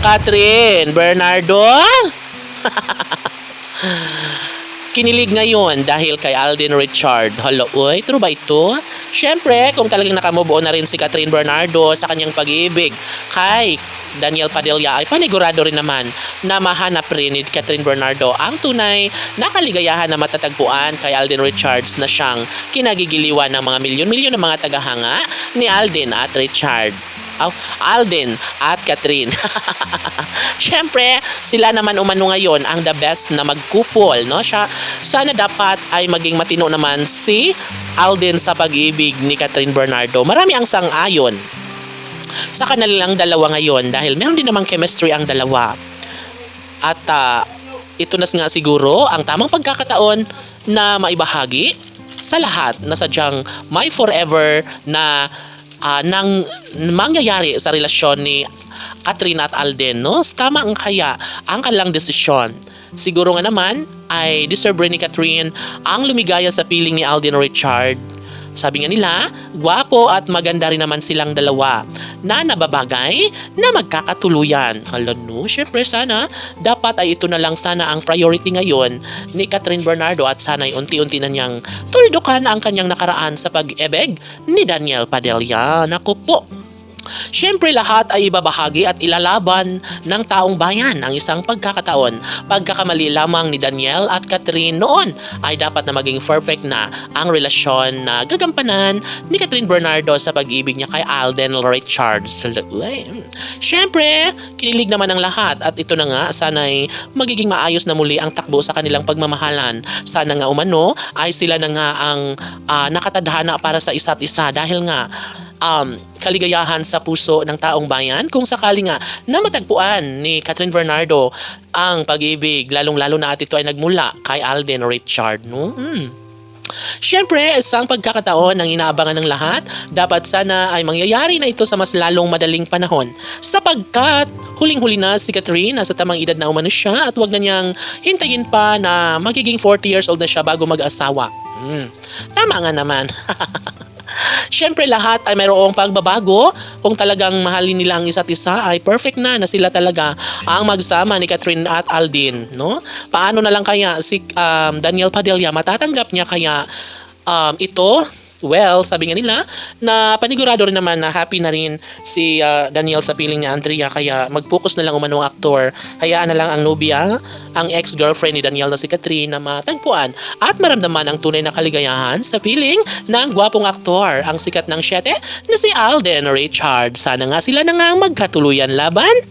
Catherine Bernardo? Kinilig ngayon dahil kay Alden Richard. Hala, uy, true ba ito? Siyempre, kung talagang nakamubuo na rin si Catherine Bernardo sa kanyang pag-ibig kay Daniel Padilla, ay panigurado rin naman na mahanap rin ni Catherine Bernardo ang tunay na kaligayahan na matatagpuan kay Alden Richards na siyang kinagigiliwan ng mga milyon-milyon ng mga tagahanga ni Alden at Richard. Alden at Catherine. Siyempre, sila naman umano ngayon ang the best na magkupol, no? Sana dapat ay maging matino naman si Alden sa pag-ibig ni Catherine Bernardo. Marami ang sang-ayon sa kanilang dalawa ngayon dahil meron din namang chemistry ang dalawa. At ito na nga siguro ang tamang pagkakataon na maibahagi sa lahat na sadyang may forever na nang mangyayari sa relasyon ni Catherine at Alden, no? Tama ang kaya ang kanilang desisyon. Siguro nga naman ay deserve rin ni Catherine ang lumigaya sa piling ni Alden Richard. Sabi nga nila, gwapo at maganda rin naman silang dalawa na nababagay na magkakatuluyan. Hala no, syempre sana dapat ay ito na lang sana ang priority ngayon ni Catherine Bernardo at sana ay unti-unti na niyang tuldukan ang kanyang nakaraan sa pag-ibig ni Daniel Padilla. Naku po. Siyempre lahat ay ibabahagi at ilalaban ng taong bayan ang isang pagkakataon. Pagkakamali lamang ni Daniel at Catherine noon ay dapat na maging perfect na ang relasyon na gagampanan ni Catherine Bernardo sa pag-ibig niya kay Alden Richards. Siyempre, kinilig naman ang lahat at ito na nga sana'y magiging maayos na muli ang takbo sa kanilang pagmamahalan. Sana nga umano ay sila na nga ang nakatadhana para sa isa't isa dahil nga kaligayahan sa puso ng taong bayan kung sakali nga na matagpuan ni Catherine Bernardo ang pag-ibig, lalong-lalo na at ito ay nagmula kay Alden Richard, no? Siyempre, isang pagkakataon ang inaabangan ng lahat, dapat sana ay mangyayari na ito sa mas lalong madaling panahon sapagkat huling-huli na si Catherine, nasa tamang edad na umano siya at wag na niyang hintayin pa na magiging 40 years old na siya bago mag-asawa. Tama nga naman. Siyempre lahat ay mayroong pagbabago. Kung talagang mahalin nila ang isa't isa ay perfect na sila talaga ang magsama ni Catherine at Alden, no? Paano na lang kaya si Daniel Padilla matatanggap niya kaya ito? Well, sabi nga nila na panigurado rin naman na happy na rin si Daniel sa piling ni Andrea kaya mag-focus na lang umano ang aktor. Hayaan na lang ang nobya, ang ex-girlfriend ni Daniel na si Catherine na matagpuan at maramdaman ang tunay na kaligayahan sa piling ng gwapong aktor, ang sikat ng 7 na si Alden Richard. Sana nga sila na nga magkatuluyan laban.